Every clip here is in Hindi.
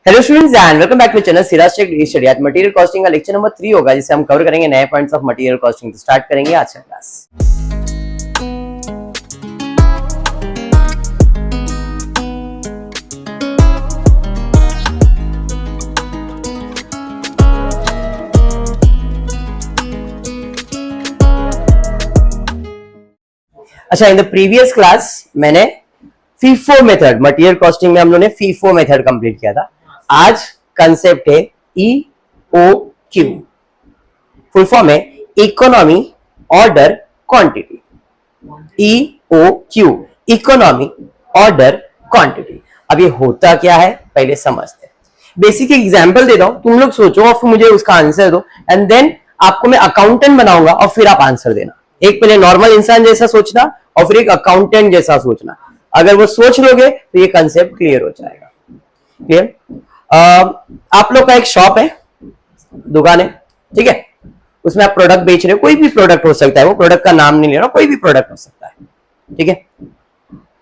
Hello students and welcome back to channel Siraj tech study. आज मटेरियल कॉस्टिंग का लेक्चर नंबर 3 होगा, जिसे हम कवर करेंगे नए पॉइंट्स ऑफ मटेरियल कॉस्टिंग। तो स्टार्ट करेंगे आज का क्लास। अच्छा, इन द प्रीवियस क्लास मैंने फीफो मेथड, मटेरियल कॉस्टिंग में हम लोगों ने फीफो मेथड कंप्लीट किया था। आज कंसेप्ट है EOQ, फुल फॉर्म है economy order quantity. EOQ, economy order quantity. अब ये होता क्या है पहले समझते हैं। बेसिक एग्जांपल देता हूं, तुम लोग सोचो और फिर मुझे उसका आंसर दो, एंड देन आपको मैं अकाउंटेंट बनाऊंगा और फिर आप आंसर देना। एक पहले नॉर्मल इंसान जैसा सोचना और फिर एक अकाउंटेंट जैसा सोचना। अगर वो सोच लोगे तो ये कंसेप्ट क्लियर हो जाएगा। क्लियर? आप लोग का एक शॉप है, दुकान है, ठीक है, उसमें आप प्रोडक्ट बेच रहे हो। कोई भी प्रोडक्ट हो सकता है, वो प्रोडक्ट का नाम नहीं ले रहा, कोई भी प्रोडक्ट हो सकता है, ठीक है।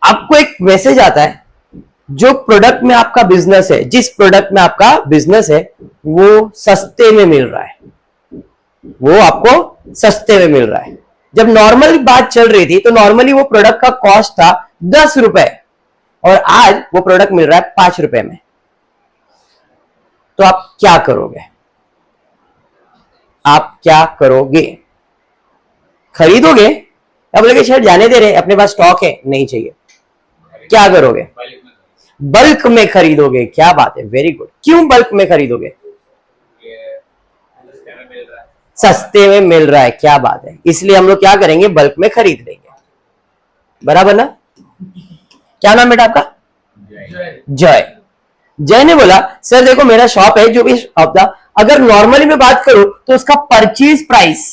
आपको एक मैसेज आता है, जो प्रोडक्ट में आपका बिजनेस है, जिस प्रोडक्ट में आपका बिजनेस है वो सस्ते में मिल रहा है, वो आपको सस्ते में मिल रहा है। जब नॉर्मल बात चल रही थी तो नॉर्मली वो प्रोडक्ट का कॉस्ट था 10 रुपए और आज वो प्रोडक्ट मिल रहा है 5 रुपए में। तो आप क्या करोगे? आप क्या करोगे? खरीदोगे या बोलोगे शायद जाने दे रहे, अपने पास स्टॉक है, नहीं चाहिए? क्या करोगे? बल्क में खरीदोगे। क्या बात है, वेरी गुड। क्यों बल्क में खरीदोगे? सस्ते में मिल रहा है। क्या बात है, इसलिए हम लोग क्या करेंगे? बल्क में खरीद लेंगे। बराबर ना? क्या नाम बेटा आपका? जय। जय ने बोला सर देखो मेरा शॉप है, जो भी शॉप था, अगर नॉर्मली मैं बात करूं तो उसका परचेज प्राइस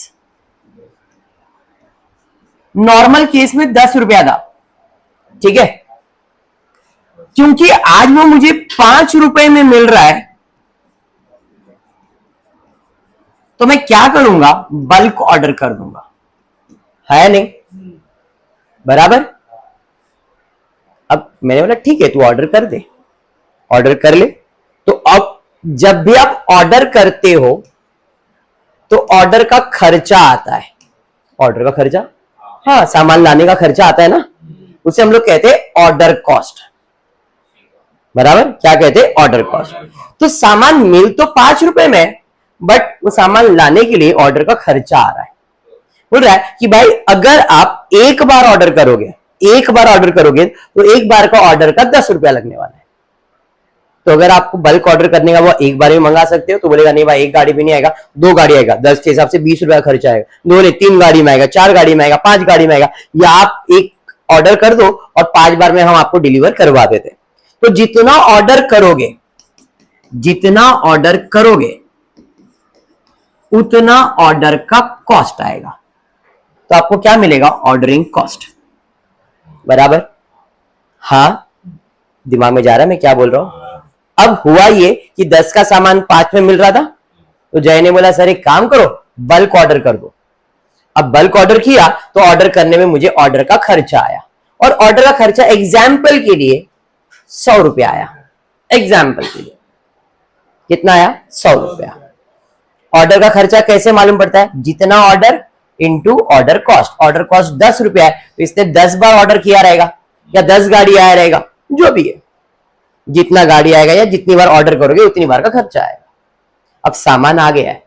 नॉर्मल केस में 10 रुपया था, ठीक है। क्योंकि आज वो मुझे 5 रुपए में मिल रहा है तो मैं क्या करूंगा? बल्क ऑर्डर कर दूंगा, है नहीं? बराबर। अब मैंने बोला ठीक है, तू ऑर्डर कर दे, ऑर्डर कर ले। तो अब जब भी आप ऑर्डर करते हो तो ऑर्डर का खर्चा आता है। ऑर्डर का खर्चा, हाँ, सामान लाने का खर्चा आता है ना, उसे हम लोग कहते हैं ऑर्डर कॉस्ट। बराबर, क्या कहते हैं? Order cost. तो सामान मिल तो 5 रुपए में, बट वो सामान लाने के लिए ऑर्डर का खर्चा आ रहा है। बोल रहा है कि भाई अगर आप एक बार ऑर्डर करोगे, एक बार ऑर्डर करोगे तो एक बार का ऑर्डर का 10 रुपया लगने वाला है। तो अगर आपको बल्क ऑर्डर करने का वो एक बार में मंगा सकते हो, तो बोलेगा नहीं भाई एक गाड़ी भी नहीं आएगा, 2 गाड़ी आएगा, 10 के हिसाब से 20 रुपया खर्चा आएगा, 2 नहीं 3 गाड़ी में आएगा, 4 गाड़ी में आएगा, 5 गाड़ी में आएगा। या आप एक ऑर्डर कर दो और 5 बार में हम आपको डिलीवर करवा देते। तो जितना ऑर्डर करोगे, जितना ऑर्डर करोगे उतना ऑर्डर का कॉस्ट आएगा। तो आपको क्या मिलेगा? Ordering cost. बराबर? हाँ, दिमाग में जा रहा है मैं क्या बोल रहा हूं? अब हुआ ये कि 10 का सामान 5 में मिल रहा था, तो जय ने बोला सर एक काम करो, बल्क ऑर्डर कर दो। अब बल्क ऑर्डर किया तो ऑर्डर करने में मुझे ऑर्डर का खर्चा आया, और ऑर्डर का खर्चा एग्जाम्पल के लिए 100 रुपया आया। एग्जाम्पल के लिए कितना आया? 100 रुपया। ऑर्डर का खर्चा कैसे मालूम पड़ता है? जितना order into order cost. Order cost 10 रुपया है, तो इसने 10 बार ऑर्डर किया रहेगा या 10 गाड़ी आया रहेगा, जो भी है, जितना गाड़ी आएगा या जितनी बार ऑर्डर करोगे उतनी बार का खर्चा आएगा। अब सामान आ गया है,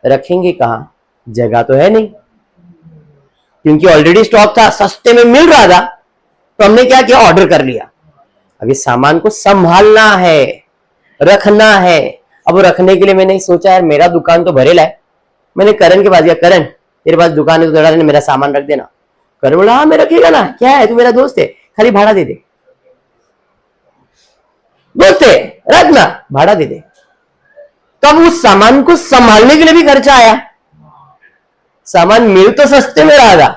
रखेंगे कहां? जगह तो है नहीं, क्योंकि ऑलरेडी स्टॉक था, सस्ते में मिल रहा था, तो हमने क्या किया? ऑर्डर कर लिया। अब इस सामान को संभालना है, रखना है। अब रखने के लिए मैंने सोचा यार मेरा दुकान तो भरेला है, मैंने करण के पास गया, करण तेरे पास दुकान है तो जरा मेरा सामान रख देना। करण बोला हाँ मैं रखेगा ना, क्या है, तू मेरा दोस्त है, खाली भाड़ा दे दे। दोस्त है, रखना, भाड़ा दे दे। तो अब उस सामान को संभालने के लिए भी खर्चा आया। सामान मिल तो सस्ते में रहा था,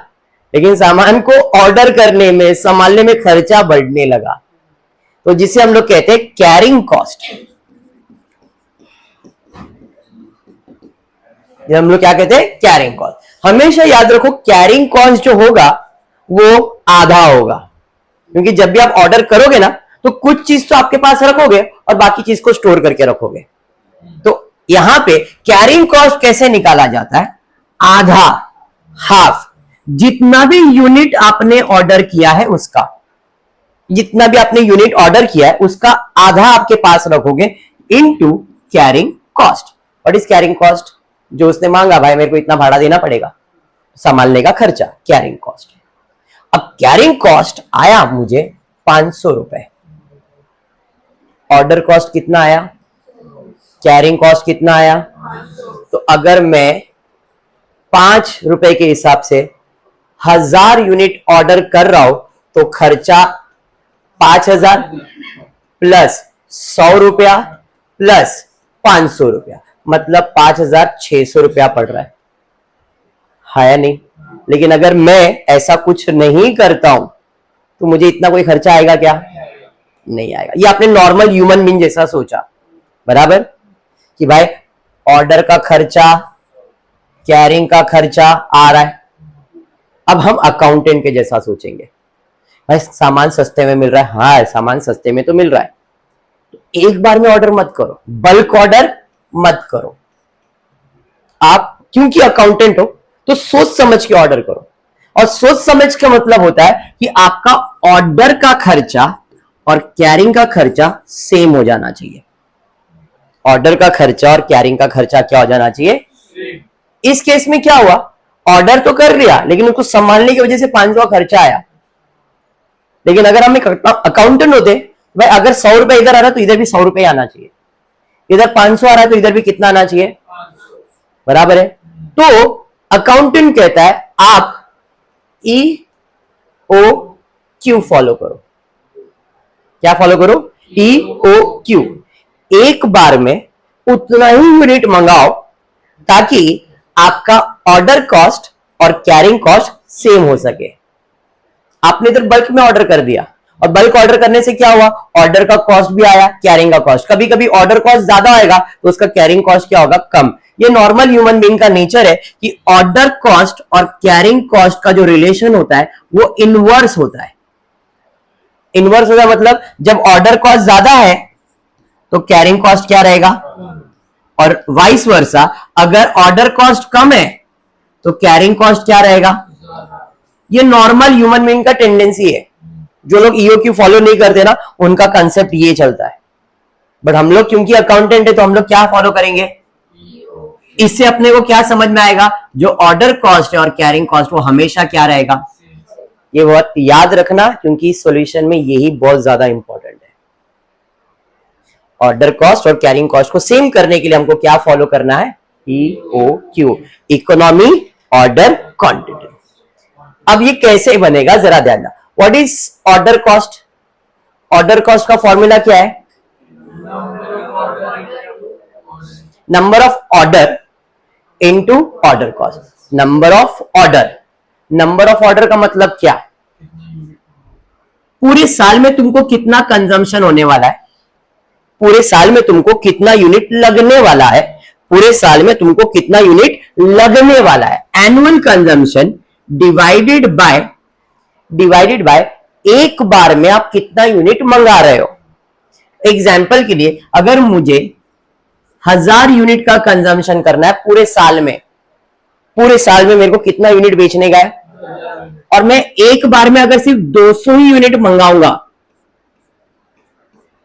लेकिन सामान को ऑर्डर करने में, संभालने में खर्चा बढ़ने लगा। तो जिसे हम लोग कहते हैं कैरिंग कॉस्ट। हम लोग क्या कहते हैं? Carrying cost. हमेशा याद रखो कैरिंग कॉस्ट जो होगा वो आधा होगा, क्योंकि जब भी आप ऑर्डर करोगे ना तो कुछ चीज तो आपके पास रखोगे और बाकी चीज को स्टोर करके रखोगे। तो यहां पे कैरिंग कॉस्ट कैसे निकाला जाता है? आधा, हाफ, जितना भी यूनिट आपने ऑर्डर किया है उसका, जितना भी आपने यूनिट ऑर्डर किया है उसका आधा आपके पास रखोगे into carrying cost. What is carrying cost? जो उसने मांगा, भाई मेरे को इतना भाड़ा देना पड़ेगा, संभालने का खर्चा, कैरिंग कॉस्ट। अब कैरिंग कॉस्ट आया मुझे 500 रुपए, ऑर्डर कॉस्ट कितना आया, कैरिंग कॉस्ट कितना आया? तो अगर मैं 5 रुपए के हिसाब से 1000 यूनिट ऑर्डर कर रहा हूं तो खर्चा 5000 प्लस 100 रुपया प्लस 500 रुपया, मतलब 5600 रुपया पड़ रहा है या नहीं? लेकिन अगर मैं ऐसा कुछ नहीं करता हूं तो मुझे इतना कोई खर्चा आएगा क्या? नहीं आएगा। ये आपने नॉर्मल ह्यूमन बीइंग जैसा सोचा, बराबर, कि भाई ऑर्डर का खर्चा, कैरिंग का खर्चा आ रहा है। अब हम अकाउंटेंट के जैसा सोचेंगे, भाई सामान सस्ते में मिल रहा है, हाँ सामान सस्ते में तो मिल रहा है, तो एक बार में ऑर्डर मत करो, बल्क ऑर्डर मत करो। आप क्योंकि अकाउंटेंट हो तो सोच समझ के ऑर्डर करो, और सोच समझ का मतलब होता है कि आपका ऑर्डर का खर्चा और कैरिंग का खर्चा सेम हो जाना चाहिए। ऑर्डर का खर्चा और कैरिंग का खर्चा क्या हो जाना चाहिए? इस केस में क्या हुआ, ऑर्डर तो कर लिया लेकिन उसको संभालने की वजह से 500 का खर्चा आया। लेकिन अगर हम अकाउंटेंट होते, भाई अगर 100 रुपए इधर आ रहा तो इधर भी 100 रुपए आना चाहिए, इधर 500 आ रहा है तो इधर भी कितना आना चाहिए, बराबर है। तो अकाउंटेंट कहता है आप EOQ फॉलो करो। क्या फॉलो करो? EOQ। एक बार में उतना ही यूनिट मंगाओ ताकि आपका ऑर्डर कॉस्ट और कैरिंग कॉस्ट सेम हो सके। आपने इधर बल्क में ऑर्डर कर दिया, और बल्क ऑर्डर करने से क्या हुआ, ऑर्डर का कॉस्ट भी आया, कैरिंग का कॉस्ट। कभी कभी ऑर्डर कॉस्ट ज्यादा आएगा तो उसका कैरिंग कॉस्ट क्या होगा, कम। ये नॉर्मल ह्यूमन बीइंग का नेचर है कि ऑर्डर कॉस्ट और कैरिंग कॉस्ट का जो रिलेशन होता है वो इनवर्स होता है। इनवर्स होता है मतलब जब ऑर्डर कॉस्ट ज्यादा है तो कैरिंग कॉस्ट क्या रहेगा, और वाइस वर्सा, अगर ऑर्डर कॉस्ट कम है तो कैरिंग कॉस्ट क्या रहेगा। ये नॉर्मल ह्यूमन बीइंग का टेंडेंसी है। जो लोग EOQ फॉलो नहीं करते ना, उनका कंसेप्ट ये चलता है। बट हम लोग क्योंकि अकाउंटेंट है तो हम लोग क्या फॉलो करेंगे? इससे अपने को क्या समझ में आएगा, जो ऑर्डर कॉस्ट है और कैरिंग कॉस्ट वो हमेशा क्या रहेगा। ये बहुत याद रखना, क्योंकि सॉल्यूशन में यही बहुत ज्यादा इंपॉर्टेंट है। ऑर्डर कॉस्ट और कैरिंग कॉस्ट को सेम करने के लिए हमको क्या फॉलो करना है? EOQ, economy order quantity. अब ये कैसे बनेगा जरा ध्यान देना। What is order cost? Order cost का फॉर्मूला क्या है? Number of order into order cost. Number of order, number of order का मतलब क्या? पूरे साल में तुमको कितना कंजम्पशन होने वाला है, पूरे साल में तुमको कितना यूनिट लगने वाला है, पूरे साल में तुमको कितना यूनिट लगने वाला है। एनुअल कंजम्पशन डिवाइडेड बाय एक बार में आप कितना यूनिट मंगा रहे हो। एग्जाम्पल के लिए अगर मुझे 1000 यूनिट का कंजम्पशन करना है पूरे साल में, पूरे साल में मेरे को कितना यूनिट बेचने का है, और मैं एक बार में अगर सिर्फ 200 ही यूनिट मंगाऊंगा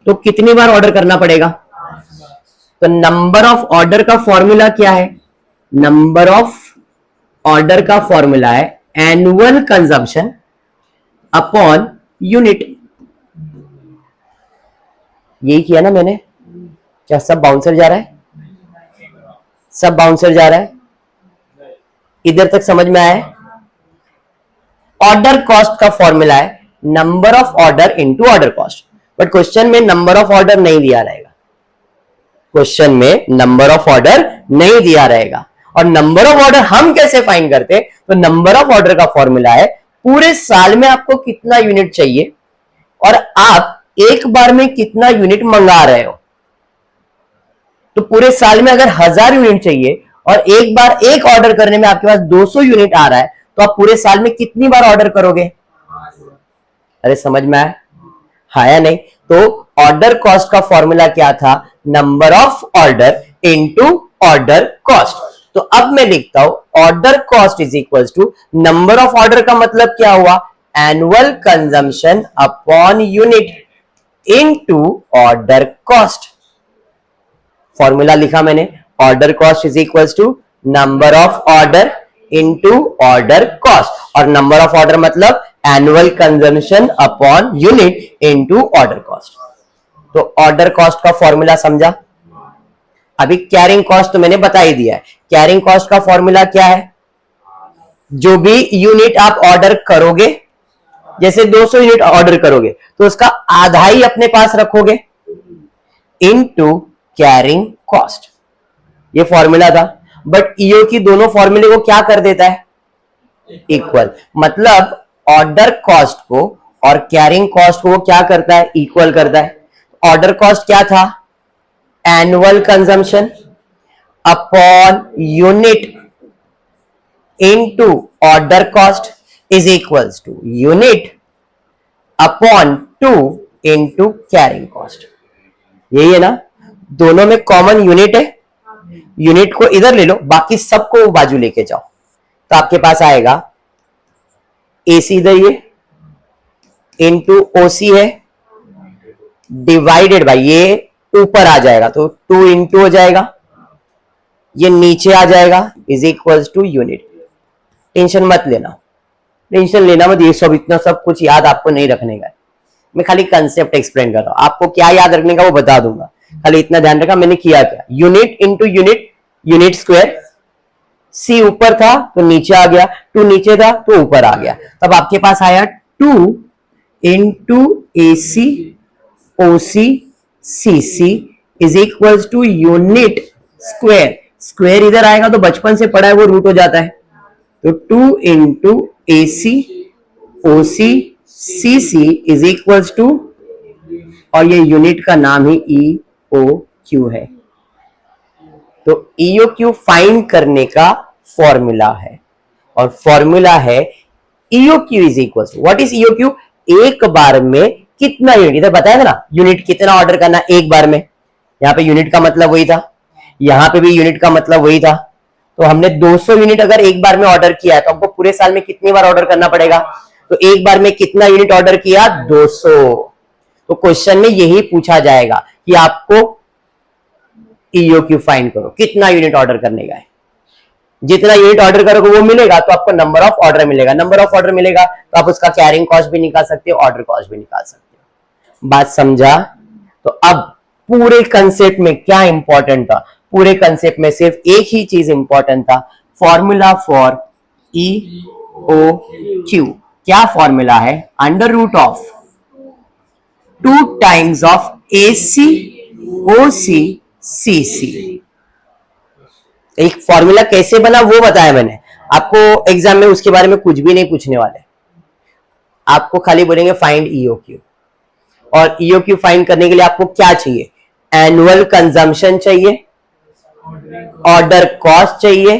तो कितनी बार ऑर्डर करना पड़ेगा? तो नंबर ऑफ ऑर्डर का फॉर्मूला क्या है? नंबर ऑफ ऑर्डर का फॉर्मूला है एनुअल कंजम्पशन अपॉन यूनिट। यही किया ना मैंने? क्या सब बाउंसर जा रहा है? सब बाउंसर जा रहा है? इधर तक समझ में आया? ऑर्डर कॉस्ट का फॉर्मूला है number of order into order cost. But question में नंबर ऑफ ऑर्डर नहीं दिया रहेगा, क्वेश्चन में नंबर ऑफ ऑर्डर नहीं दिया रहेगा। और नंबर ऑफ ऑर्डर हम कैसे फाइंड करते? तो नंबर ऑफ ऑर्डर का फॉर्मूला है पूरे साल में आपको कितना यूनिट चाहिए और आप एक बार में कितना यूनिट मंगा रहे हो। तो पूरे साल में अगर 1000 यूनिट चाहिए और एक बार एक ऑर्डर करने में आपके पास 200 यूनिट आ रहा है, तो आप पूरे साल में कितनी बार ऑर्डर करोगे? अरे समझ में आया? हाँ या नहीं? तो ऑर्डर कॉस्ट का फॉर्मूला क्या था? Number of order into order cost. तो अब मैं लिखता हूं order cost is equal to number of order का मतलब क्या हुआ? Annual consumption upon unit into order cost. Formula लिखा मैंने, order cost is equal to number of order into order cost, और नंबर ऑफ ऑर्डर मतलब annual consumption upon unit into order cost. तो ऑर्डर कॉस्ट का फॉर्मूला समझा। अभी कैरिंग कॉस्ट तो मैंने बता ही दिया है। कैरिंग कॉस्ट का फॉर्मूला क्या है? जो भी यूनिट आप ऑर्डर करोगे, जैसे 200 यूनिट ऑर्डर करोगे तो उसका आधा ही अपने पास रखोगे इनटू कैरिंग कॉस्ट। ये फॉर्मूला था, बट ईओ की दोनों फॉर्मूले को क्या कर देता है? इक्वल। मतलब ऑर्डर कॉस्ट को और कैरिंग कॉस्ट को क्या करता है? इक्वल करता है। ऑर्डर कॉस्ट क्या था? Annual consumption upon unit into order cost is equals to unit upon 2 into carrying cost. यही है ना? दोनों में कॉमन यूनिट है। यूनिट को इधर ले लो, बाकी सबको बाजू लेके जाओ, तो आपके पास आएगा एसी इधर ये इनटू ओसी है डिवाइडेड बाय ये ऊपर आ जाएगा तो 2 इंटू हो जाएगा, ये नीचे आ जाएगा is equals to unit. Tension मत लेना, टेंशन लेना मत, ये सब इतना सब कुछ याद आपको नहीं रखने का है। मैं खाली कंसेप्ट एक्सप्लेन कर रहा हूं, आपको क्या याद रखने का वो बता दूंगा। खाली इतना ध्यान रखा मैंने किया क्या। Unit into unit, unit square. सी ऊपर था तो नीचे आ गया, 2 नीचे था तो ऊपर आ गया। तब आपके पास आया 2 into AC OC CC is equals to unit square. Square इधर आएगा तो बचपन से पढ़ा है वो रूट हो जाता है, तो 2 into AC OC CC is equals to, और ये यूनिट का नाम ही ई ओ क्यू है। तो ईओ क्यू फाइंड करने का फॉर्मूला है, और फॉर्मूला है E O Q is equal to, what is E O Q? एक बार में कितना यूनिट, इधर बताया था ना यूनिट कितना ऑर्डर करना एक बार में। यहां पे यूनिट का मतलब वही था, यहां पे भी यूनिट का मतलब वही था। तो हमने 200 यूनिट अगर एक बार में ऑर्डर किया है तो हमको पूरे साल में कितनी बार ऑर्डर करना पड़ेगा? तो एक बार में कितना यूनिट ऑर्डर किया? 200। तो क्वेश्चन में यही पूछा जाएगा कि आपको ईओ क्यू फाइंड करो, कितना यूनिट ऑर्डर करने का है। जितना यूनिट ऑर्डर करोगे वो मिलेगा तो आपको नंबर ऑफ ऑर्डर मिलेगा, नंबर ऑफ ऑर्डर मिलेगा तो आप उसका कैरिंग कॉस्ट भी निकाल सकते हो, ऑर्डर कॉस्ट भी निकाल सकते हो। बात समझा? तो अब पूरे कंसेप्ट में क्या इंपॉर्टेंट था? पूरे कंसेप्ट में सिर्फ एक ही चीज इंपॉर्टेंट था, formula for E O Q. क्या फॉर्मूला है? Under root of 2 times of AC OC CC. एक फॉर्मूला कैसे बना वो बताया मैंने आपको, एग्जाम में उसके बारे में कुछ भी नहीं पूछने वाले, आपको खाली बोलेंगे फाइंड ईओ क्यू। और ईओ क्यू फाइंड करने के लिए आपको क्या चाहिए? एनुअल कंजम्पशन चाहिए, ऑर्डर कॉस्ट चाहिए,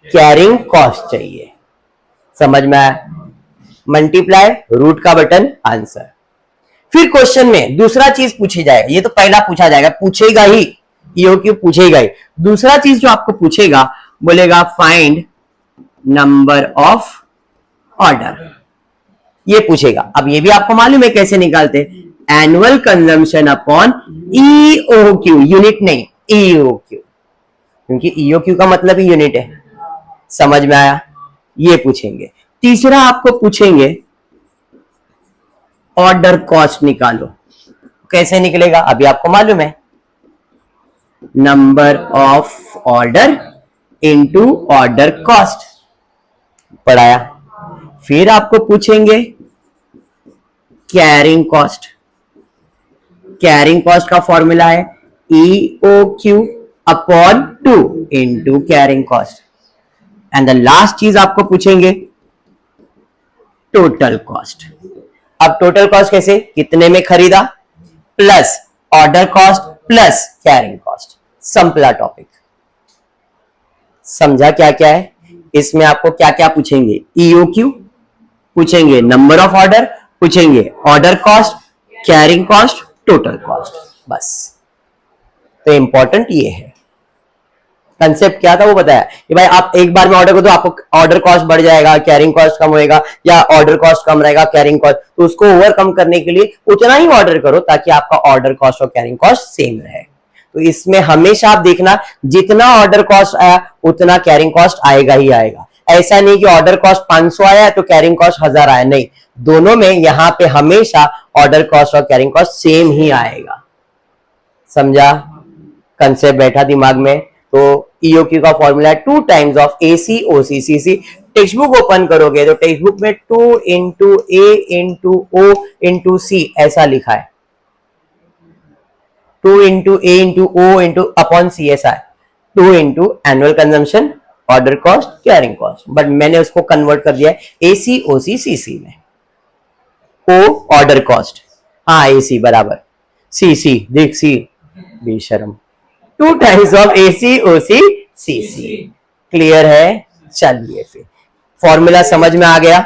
कैरिंग कॉस्ट चाहिए। समझ में आया? मल्टीप्लाई, रूट का बटन, आंसर। फिर क्वेश्चन में दूसरा चीज पूछी जाएगा, ये तो पहला पूछा जाएगा, पूछेगा ही, ईओ क्यू पूछेगा ही। दूसरा चीज जो आपको पूछेगा, बोलेगा फाइंड नंबर ऑफ ऑर्डर, ये पूछेगा। अब ये भी आपको मालूम है कैसे निकालते, annual consumption upon E O Q, unit नहीं ईओ क्यू, क्योंकि ईओ क्यू का मतलब ही यूनिट है। समझ में आया? ये पूछेंगे। तीसरा आपको पूछेंगे ऑर्डर कॉस्ट निकालो, कैसे निकलेगा? अभी आपको मालूम है, number of order into order cost पढ़ाया। फिर आपको पूछेंगे कैरिंग कॉस्ट। कैरिंग कॉस्ट का फॉर्मूला है E O Q upon 2 into carrying cost. And the last चीज आपको पूछेंगे टोटल कॉस्ट। अब टोटल कॉस्ट कैसे? कितने में खरीदा plus order cost plus carrying cost. Simple topic. समझा क्या क्या है? इसमें आपको क्या क्या पूछेंगे? ईओ क्यू पूछेंगे, नंबर ऑफ ऑर्डर पूछेंगे, order cost, carrying cost, total cost. बस, तो इंपॉर्टेंट ये है। कंसेप्ट क्या था वो बताया कि भाई आप एक बार में ऑर्डर करो तो आपको ऑर्डर कॉस्ट बढ़ जाएगा, कैरिंग कॉस्ट कम होएगा, या ऑर्डर कॉस्ट कम रहेगा, कैरिंग कॉस्ट, तो उसको ओवरकम करने के लिए उतना ही ऑर्डर करो ताकि आपका ऑर्डर कॉस्ट और कैरिंग कॉस्ट सेम रहे। तो इसमें हमेशा आप देखना, जितना ऑर्डर कॉस्ट आया उतना कैरिंग कॉस्ट आएगा ही आएगा। ऐसा नहीं कि ऑर्डर कॉस्ट 500 आया तो कैरिंग कॉस्ट 1000 आया, नहीं, दोनों में यहां पे हमेशा ऑर्डर कॉस्ट और कैरिंग कॉस्ट सेम ही आएगा। समझा? कंसेप्ट बैठा दिमाग में? तो ईओक्यू का फॉर्मूला है 2 times of AC OC CC. Text book open करोगे तो टेक्स्ट बुक में 2 इंटू ए इंटू ओ इंटू सी ऐसा लिखा है, 2 इंटू ए इंटू ओ इंटू अपॉन सी ऐसा है, 2 into annual consumption, order cost, carrying cost, but मैंने उसको कन्वर्ट कर दिया है एसी ओसी सीसी में। ओ ऑर्डर कॉस्ट, हाँ एसी बराबर, सी सी देख सी बेशरम, 2 times of AC OC CC. Clear है? चलिए फिर फॉर्मूला समझ में आ गया।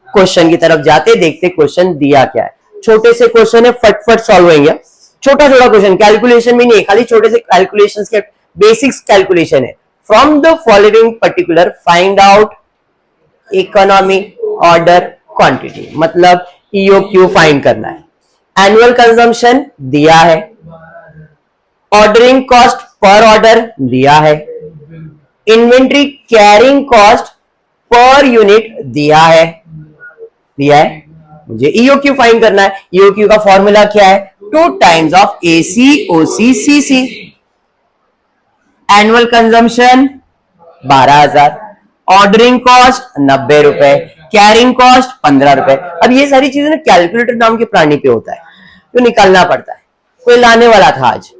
क्वेश्चन की तरफ जाते देखते क्वेश्चन दिया क्या है। छोटे से क्वेश्चन है, फटफट सॉल्व होंगे। छोटा छोटा क्वेश्चन, कैलकुलेशन भी नहीं है, खाली छोटे से कैलकुलेशंस के बेसिक्स कैलकुलेशन है। From the following particular find out economy order quantity, मतलब ईओक्यू फाइंड करना है। एनुअल कंजम्पशन दिया है, ऑर्डरिंग कॉस्ट पर ऑर्डर दिया है, inventory carrying cost per unit दिया है, मुझे ईओक्यू फाइंड करना है। ईओक्यू का फॉर्मूला क्या है? 2 times of AC OC CC. Annual consumption 12,000, ordering cost 90 रुपए, कैरिंग कॉस्ट 15 रुपए। अब ये सारी चीजें ना कैलकुलेटर नाम के प्राणी पे होता है, तो निकालना पड़ता है। कोई लाने वाला था आज,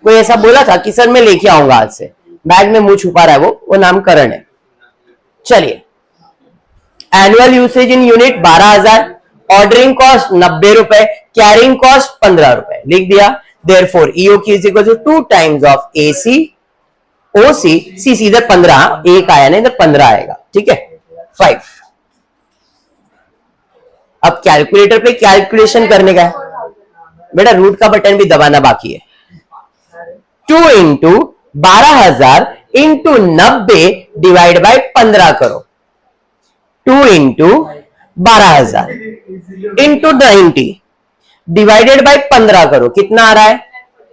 कोई ऐसा बोला था कि सर मैं लेके आऊंगा आज से, बैग में मुंह छुपा रहा है, वो नामकरण है। चलिए, annual usage in unit 12,000, ordering cost 90 रुपए, कैरिंग कॉस्ट 15 रुपए, लिख दिया। Therefore E O Q is equal to 2 times of AC OC CC. इधर 15 एक आया ना, इधर 15 आएगा, ठीक है, 5। अब कैलकुलेटर पे कैलकुलेशन करने का है बेटा, रूट का बटन भी दबाना बाकी है। 2 इंटू 12,000 इंटू 90 डिवाइड बाय 15 करो। 2 इंटू 12,000 इंटू 90 डिवाइडेड बाय 15 करो, कितना आ रहा है?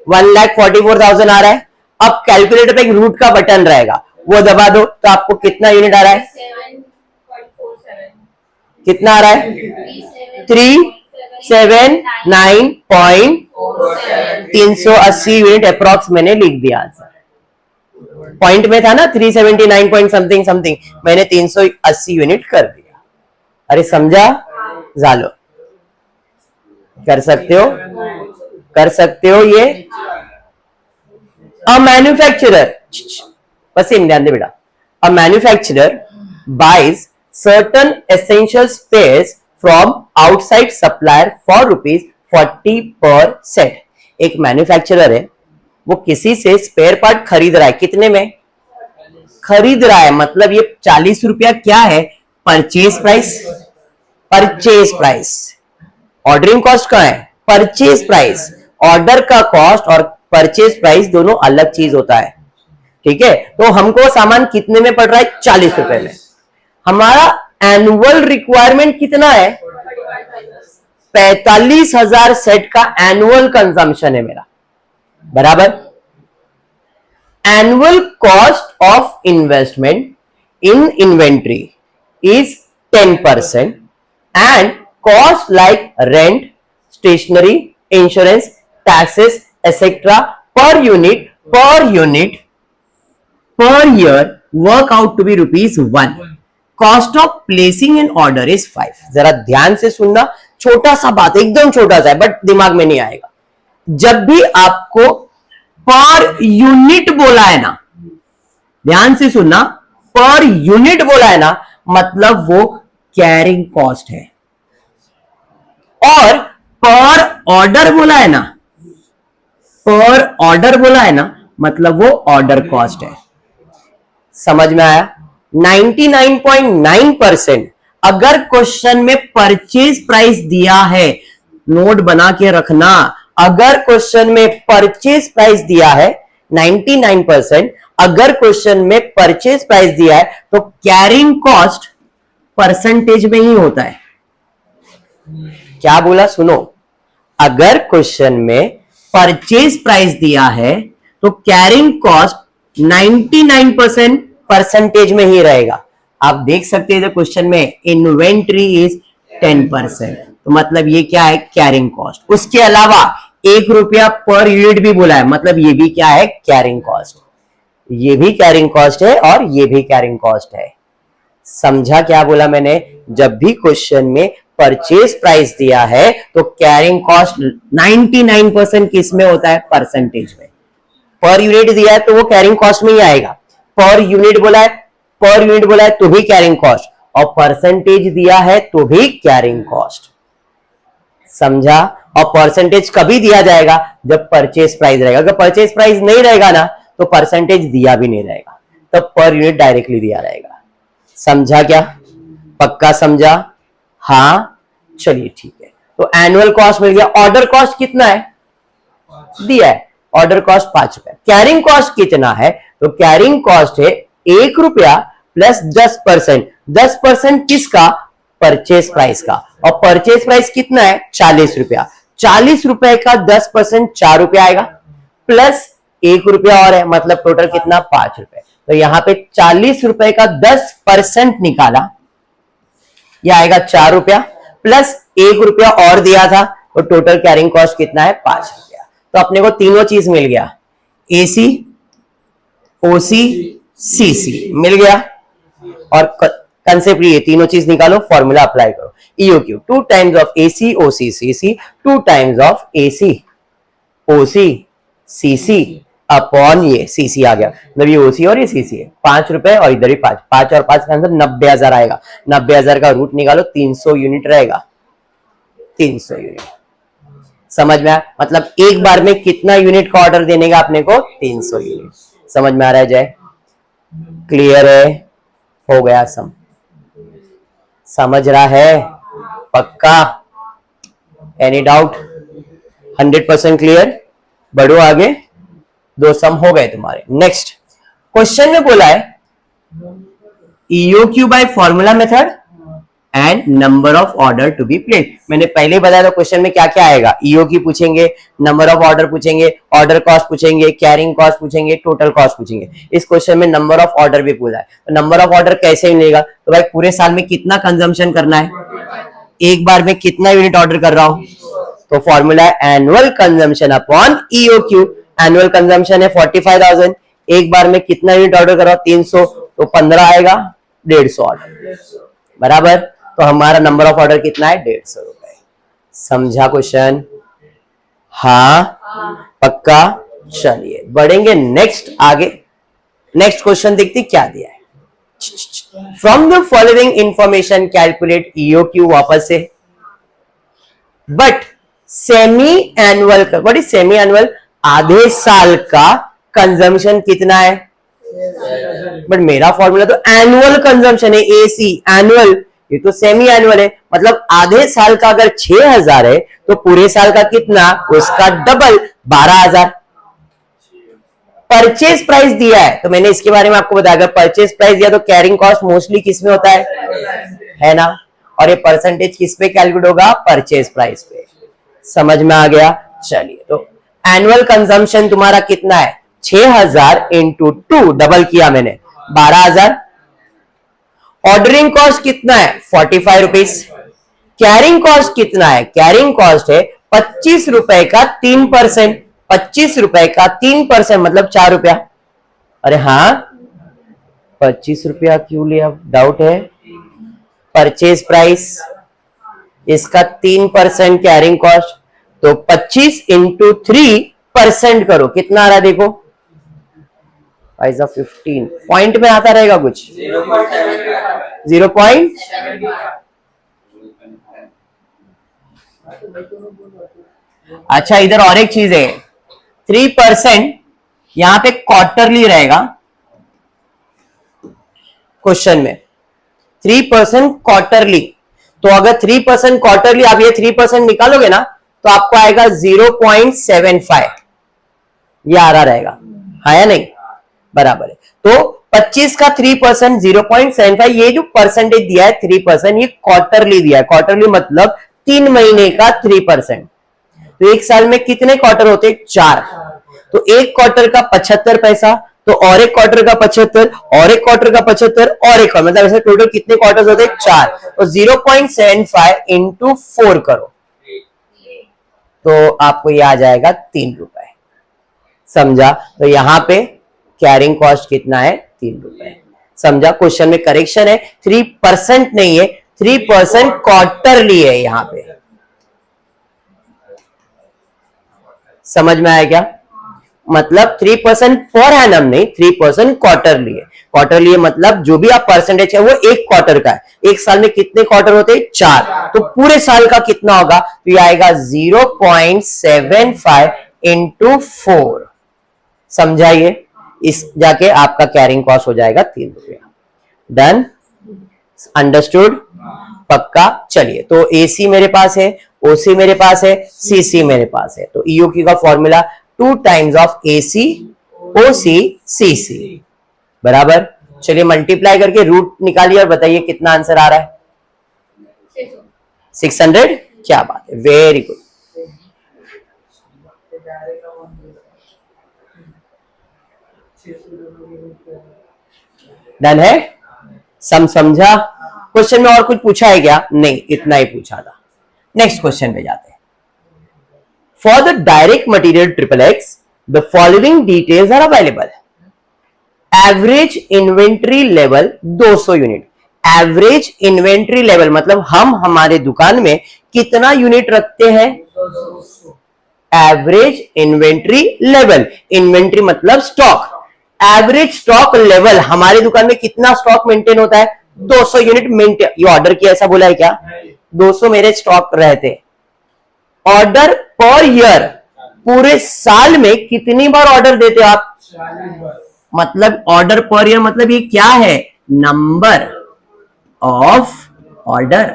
1,44,000 आ रहा है। अब कैलकुलेटर पे एक रूट का बटन रहेगा, वो दबा दो तो आपको कितना यूनिट आ रहा है? कितना आ रहा है? 379.380 यूनिट अप्रॉक्स मैंने लिख दिया। पॉइंट में था ना 379 पॉइंट समथिंग समथिंग, मैंने 380 यूनिट कर दिया। अरे समझा? जालो, कर सकते हो, कर सकते हो ये। अ मैन्युफैक्चरर, वसीम ध्यान दे बेटा, a manufacturer buys certain essential spares from outside supplier for ₹40 per set। एक मैन्युफैक्चरर है, वो किसी से स्पेयर पार्ट खरीद रहा है, कितने में खरीद रहा है? मतलब ये 40 रुपया क्या है? Purchase price. Purchase price, ordering cost का है, परचेज प्राइस। ऑर्डर का कॉस्ट और परचेज प्राइस दोनों अलग चीज होता है, ठीक है। तो हमको सामान कितने में पड़ रहा है? 40 रुपए में। हमारा एनुअल रिक्वायरमेंट कितना है? 45,000 सेट का एनुअल कंजम्पशन है मेरा, बराबर। Annual cost of investment in inventory is 10% and cost like rent, stationery, insurance, taxes etcetera per unit per year work out to be ₹1। Cost of placing an order is 5। जरा ध्यान से सुनना, छोटा सा बात, एकदम छोटा सा है बट दिमाग में नहीं आएगा। जब भी आपको पर यूनिट बोला है ना, ध्यान से सुनना, पर यूनिट बोला है ना, मतलब वो कैरिंग कॉस्ट है। और पर ऑर्डर बोला है ना, पर ऑर्डर बोला है ना, मतलब वो ऑर्डर कॉस्ट है। समझ में आया? 99.9% अगर क्वेश्चन में परचेज प्राइस दिया है, नोट बना के रखना। अगर क्वेश्चन में परचेज प्राइस दिया है 99%, अगर क्वेश्चन में परचेज प्राइस दिया है तो कैरिंग कॉस्ट परसेंटेज में ही होता है। क्या बोला सुनो, अगर क्वेश्चन में परचेज प्राइस दिया है तो कैरिंग कॉस्ट 99% परसेंटेज में ही रहेगा। आप देख सकते हैं क्वेश्चन में इन्वेंट्री इज 10%, तो मतलब ये क्या है, कैरिंग कॉस्ट। उसके अलावा 1 रुपया पर यूनिट भी बोला है, मतलब ये भी क्या है, कैरिंग कॉस्ट। ये भी कैरिंग कॉस्ट है और ये भी कैरिंग कॉस्ट है। समझा क्या बोला मैंने? जब भी क्वेश्चन में परचेज प्राइस दिया है तो कैरिंग कॉस्ट 99% किस में होता है, परसेंटेज में। पर यूनिट दिया है तो वो कैरिंग कॉस्ट में ही आएगा। पर यूनिट बोला है तो भी कैरिंग कॉस्ट, और परसेंटेज दिया है तो भी कैरिंग कॉस्ट। समझा? और परसेंटेज कभी दिया जाएगा, जब परचेज प्राइस रहेगा। अगर परचेज प्राइस नहीं रहेगा ना तो परसेंटेज दिया भी नहीं रहेगा, तब पर यूनिट डायरेक्टली दिया रहेगा। समझा क्या? पक्का समझा? हाँ, चलिए ठीक है। तो एनुअल कॉस्ट मिल गया। ऑर्डर कॉस्ट कितना है, दिया है, ऑर्डर कॉस्ट 5 रुपया। कैरिंग कॉस्ट कितना है, तो कैरिंग कॉस्ट है 1 रुपया प्लस 10%। 10% किसका, परचेज प्राइस का। और परचेज प्राइस कितना है, 40 रुपया। 40 रुपए का 10% 4 रुपया आएगा, प्लस 1 रुपया और है, मतलब टोटल कितना, 5 रुपए। तो यहां पे 40 रुपए का 10% निकाला, यह आएगा 4 रुपया, प्लस 1 रुपया और दिया था, तो टोटल कैरिंग कॉस्ट कितना है, 5 रुपया। तो अपने को तीनों चीज मिल गया, एसी, ओसी, सीसी मिल गया। और कंसेप्ट ये, तीनों चीज निकालो, फॉर्मूला अप्लाई करो। EOQ 2 times of AC OC CC 2 times of AC OC CC upon ये CC आ गया, मतलब ये OC और ये CC है। 5 रुपए और इधर भी 5, 5 और 5 का आंसर 90,000 आएगा। 90,000 का रूट निकालो, 300 यूनिट रहेगा। 300 यूनिट समझ में आया? मतलब एक बार में कितना यूनिट का ऑर्डर देने का अपने को, 300 यूनिट। समझ में आ रहा है जय? क्लियर है? हो गया सम? समझ रहा है? पक्का? Any doubt? 100% क्लियर? बढ़ो आगे, 2 सम हो गए तुम्हारे। नेक्स्ट क्वेश्चन में बोला है EOQ by formula method and number of order to be placed. मैंने पहले बताया था क्वेश्चन में क्या क्या आएगा, EOQ पूछेंगे, नंबर ऑफ ऑर्डर पूछेंगे, ऑर्डर कॉस्ट पूछेंगे, कैरिंग कॉस्ट पूछेंगे, टोटल कॉस्ट पूछेंगे। इस क्वेश्चन में नंबर ऑफ ऑर्डर भी पूछा है। तो नंबर ऑफ ऑर्डर कैसे मिलेगा, तो भाई पूरे साल में कितना कंजम्पशन करना है, एक बार में कितना यूनिट ऑर्डर कर रहा हूं, तो फॉर्मूला है annual consumption upon EOQ। Annual consumption है 45,000, एक बार में कितना यूनिट ऑर्डर कर रहा हूं, 300, तो 15 आएगा, 150 ऑर्डर बराबर। तो हमारा नंबर ऑफ ऑर्डर कितना है, 150 रुपए। समझा क्वेश्चन? हाँ, पक्का? चलिए बढ़ेंगे नेक्स्ट आगे। नेक्स्ट क्वेश्चन देखते क्या दिया है। From the following information calculate EOQ, वापस से। बट सेमी एनुअल का, व्हाट इज सेमी एनुअल, आधे साल का कंजम्पशन कितना है, बट मेरा फॉर्मूला तो एनुअल कंजम्पशन है, AC एनुअल, ये तो सेमी एनुअल है। मतलब आधे साल का अगर 6,000 है तो पूरे साल का कितना, उसका डबल 12,000। परचेज प्राइस दिया है तो मैंने इसके बारे में आपको बताया, अगर परचेज प्राइस दिया तो कैरिंग कॉस्ट मोस्टली किस में होता है ना, और ये परसेंटेज किस पे कैलकुलेट होगा, परचेज प्राइस पे। समझ में आ गया? चलिए, तो एनुअल कंजम्पशन तुम्हारा कितना है, 6,000 इंटू 2, डबल किया मैंने, 12,000। ऑर्डरिंग कॉस्ट कितना है, 45 रुपीज। कैरिंग कॉस्ट कितना है, कैरिंग कॉस्ट है 25 रुपए का 3%। 25 रुपए का 3% मतलब 4 रुपया। अरे हाँ, 25 रुपया क्यों लिया, डाउट है। परचेज प्राइस, इसका 3% कैरिंग कॉस्ट, तो 25 इंटू 3% करो, कितना आ रहा है देखो, 15 पॉइंट में आता रहेगा कुछ, 0. अच्छा, इधर और एक चीज है, 3% यहां पे क्वार्टरली रहेगा क्वेश्चन में, 3% क्वार्टरली। तो अगर 3% क्वार्टरली, आप ये 3% निकालोगे ना तो आपको आएगा 0.75, ये आ रहा रहेगा, हाँ या नहीं, बराबर है। तो 25 का 3%, 0.75, ये जो परसेंटेज दिया है 3%, ये क्वार्टरली दिया है। क्वार्टरली मतलब 3 महीने का 3%। तो एक साल में कितने क्वार्टर होते हैं? 4। तो एक क्वार्टर का 75 पैसा, तो और एक क्वार्टर का 75, और एक क्वार्टर का 75, और एक, मतलब ऐसे टोटल कितने क्वार्टर्स होते हैं? 4। तो 0.75 इंटू 4 करो तो आपको ये आ जाएगा 3 रुपए। समझा? तो यहां पे कैरिंग कॉस्ट कितना है? 3 रुपए। समझा? क्वेश्चन में करेक्शन है, 3% नहीं है, 3% क्वार्टरली है यहां पे। समझ में आया क्या? मतलब 3% पर एनम नहीं, 3% क्वार्टरली है। क्वार्टरली मतलब जो भी आप परसेंटेज है वो एक क्वार्टर का है। एक साल में कितने क्वार्टर होते हैं? 4। तो पूरे साल का कितना होगा? तो ये आएगा 0.75 इंटू 4। समझाइए? इस जाके आपका कैरिंग कॉस्ट हो जाएगा 3 रुपया। डन? अंडरस्टूड? पक्का? चलिए, तो एसी मेरे पास है, ओसी मेरे पास है, सीसी मेरे पास है। तो ईओक्यू का formula 2 times of AC OC CC, बराबर। चलिए मल्टीप्लाई करके रूट निकालिए और बताइए कितना आंसर आ रहा है? 600। क्या बात है, वेरी गुड। डन है? समझा? क्वेश्चन में और कुछ पूछा है क्या? नहीं, इतना ही पूछा था। नेक्स्ट क्वेश्चन पे जाते हैं। For the direct material XXX the following details are available. Average inventory level 200 unit. Average inventory level मतलब हम हमारे दुकान में कितना यूनिट रखते हैं? एवरेज इन्वेंट्री लेवल, इन्वेंट्री मतलब स्टॉक। एवरेज स्टॉक लेवल हमारे दुकान में कितना स्टॉक मेंटेन होता है? 200 यूनिट मेंटेन। ये ऑर्डर किया ऐसा बोला है क्या? 200 मेरे स्टॉक रहते। ऑर्डर पर ईयर, पूरे साल में कितनी बार ऑर्डर देते हो आप? मतलब ऑर्डर पर ईयर मतलब ये क्या है? Number of order.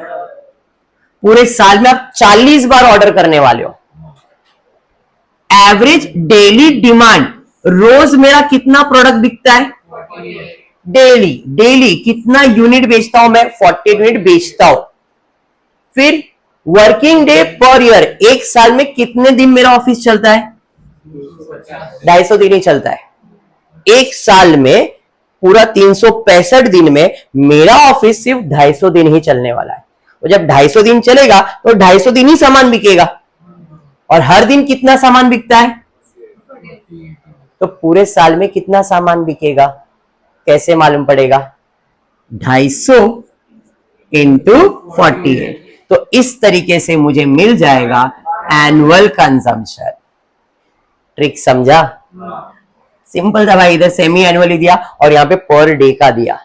पूरे साल में आप 40 बार ऑर्डर करने वाले हो। एवरेज डेली डिमांड, रोज मेरा कितना प्रोडक्ट बिकता है? डेली कितना यूनिट बेचता हूं मैं? 40 यूनिट बेचता हूं। फिर वर्किंग डे पर ईयर, एक साल में कितने दिन मेरा ऑफिस चलता है? 250 दिन ही चलता है। एक साल में पूरा 365 दिन में मेरा ऑफिस सिर्फ 250 दिन ही चलने वाला है। तो जब 250 दिन चलेगा तो 250 दिन ही सामान बिकेगा। और हर दिन कितना सामान बिकता है? तो पूरे साल में कितना सामान बिकेगा? कैसे मालूम पड़ेगा? 250 इंटू 48। तो इस तरीके से मुझे मिल जाएगा एनुअल कंजम्पशन। ट्रिक समझा? सिंपल था भाई, इधर सेमी एनुअली दिया और यहां पे पर डे का दिया।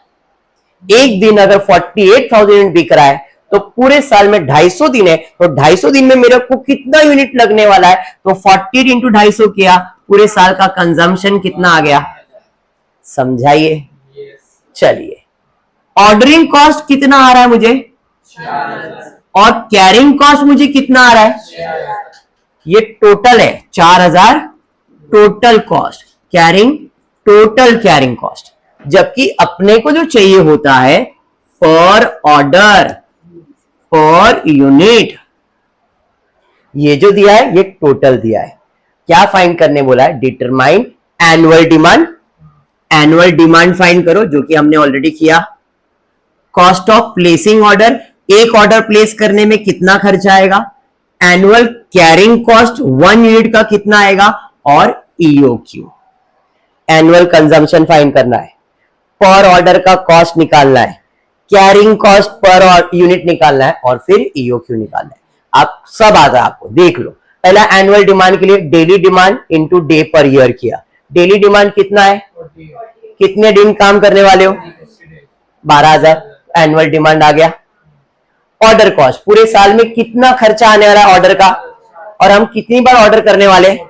एक दिन अगर 48,000 यूनिट बिक रहा है तो पूरे साल में 250 दिन है, तो 250 दिन में मेरे को कितना यूनिट लगने वाला है? तो 40 इंटू 250 किया, पूरे साल का कंजम्पशन कितना आ गया? समझाइए? चलिए, ऑर्डरिंग कॉस्ट कितना आ रहा है मुझे? और कैरिंग कॉस्ट मुझे कितना आ रहा है? ये टोटल है 4000 total cost, carrying total carrying cost. जबकि अपने को जो चाहिए होता है पर ऑर्डर, पर यूनिट। ये जो दिया है ये टोटल दिया है। क्या फाइंड करने बोला है? Determine annual demand. Annual demand find करो, जो कि हमने ऑलरेडी किया। कॉस्ट ऑफ प्लेसिंग ऑर्डर, एक ऑर्डर प्लेस करने में कितना खर्चा आएगा? एनुअल कैरिंग कॉस्ट 1 यूनिट का कितना आएगा? और ईओक्यू, एनुअल कंजम्पशन फाइंड करना है, पर ऑर्डर का कॉस्ट निकालना है, कैरिंग कॉस्ट पर यूनिट निकालना है और फिर ईओक्यू निकालना है। आप सब आता है आपको, देख लो। पहला एनुअल डिमांड के लिए daily demand into day per year किया। डेली डिमांड कितना है? कितने दिन काम करने वाले हो? 12,000 एनुअल डिमांड आ गया। ऑर्डर कॉस्ट, पूरे साल में कितना खर्चा आने वाला है ऑर्डर का, और हम कितनी बार ऑर्डर करने वाले हैं?